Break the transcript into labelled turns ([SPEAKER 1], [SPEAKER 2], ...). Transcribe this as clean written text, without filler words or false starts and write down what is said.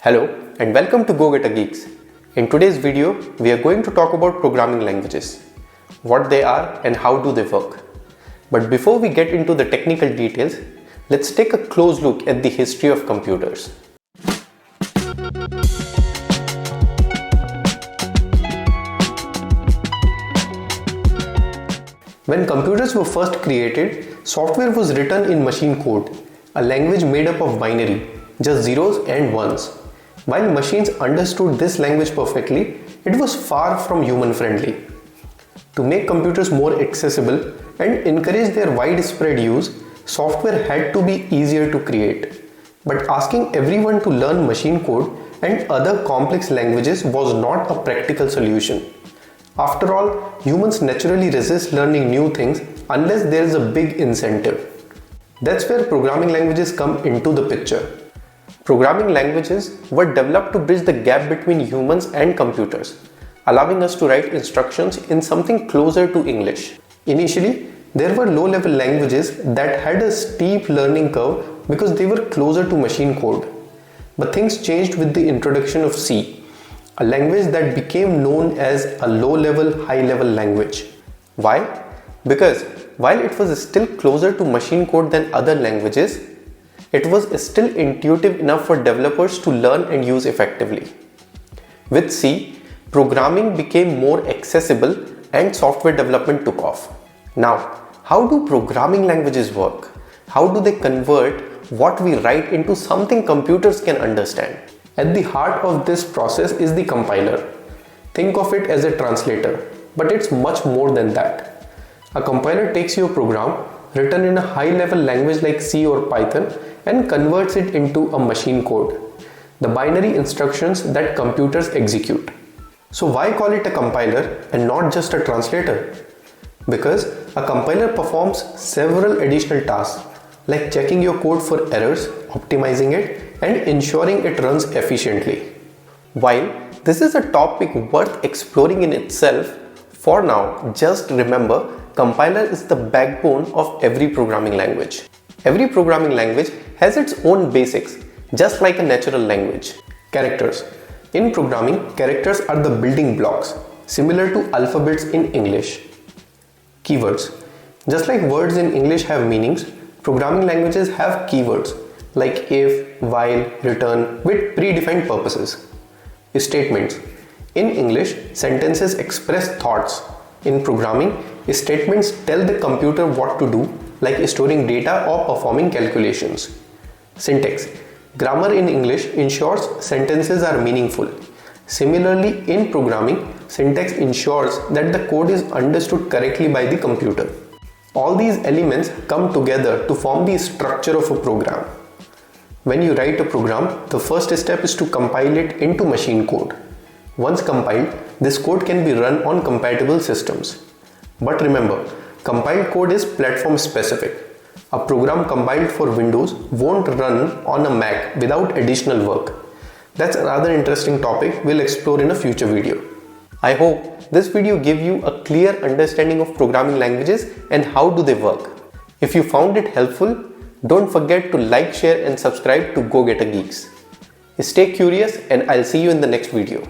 [SPEAKER 1] Hello and welcome to GoGetterGeeks. In today's video, we are going to talk about programming languages, what they are and how do they work. But before we get into the technical details, let's take a close look at the history of computers. When computers were first created, software was written in machine code, a language made up of binary, just zeros and ones. While machines understood this language perfectly, it was far from human-friendly. To make computers more accessible and encourage their widespread use, software had to be easier to create. But asking everyone to learn machine code and other complex languages was not a practical solution. After all, humans naturally resist learning new things unless there is a big incentive. That's where programming languages come into the picture. Programming languages were developed to bridge the gap between humans and computers, allowing us to write instructions in something closer to English. Initially, there were low-level languages that had a steep learning curve because they were closer to machine code. But things changed with the introduction of C, a language that became known as a low-level, high-level language. Why? Because while it was still closer to machine code than other languages, it was still intuitive enough for developers to learn and use effectively. With C, programming became more accessible and software development took off. Now, how do programming languages work? How do they convert what we write into something computers can understand? At the heart of this process is the compiler. Think of it as a translator, but it's much more than that. A compiler takes your program, written in a high-level language like C or Python, and converts it into a machine code, the binary instructions that computers execute. So why call it a compiler and not just a translator? Because a compiler performs several additional tasks like checking your code for errors, optimizing it, and ensuring it runs efficiently. While this is a topic worth exploring in itself, for now, just remember, compiler is the backbone of every programming language. Every programming language has its own basics, just like a natural language. Characters. In programming, characters are the building blocks, similar to alphabets in English. Keywords. Just like words in English have meanings, programming languages have keywords like if, while, return with predefined purposes. Statements. In English, sentences express thoughts. In programming, statements tell the computer what to do, like storing data or performing calculations. Syntax. Grammar in English ensures sentences are meaningful. Similarly, in programming, syntax ensures that the code is understood correctly by the computer. All these elements come together to form the structure of a program. When you write a program, the first step is to compile it into machine code. Once compiled, this code can be run on compatible systems. But remember, compiled code is platform specific. A program compiled for Windows won't run on a Mac without additional work. That's another interesting topic we'll explore in a future video. I hope this video gave you a clear understanding of programming languages and how do they work. If you found it helpful, don't forget to like, share and subscribe to GoGetterGeeks. Stay curious and I'll see you in the next video.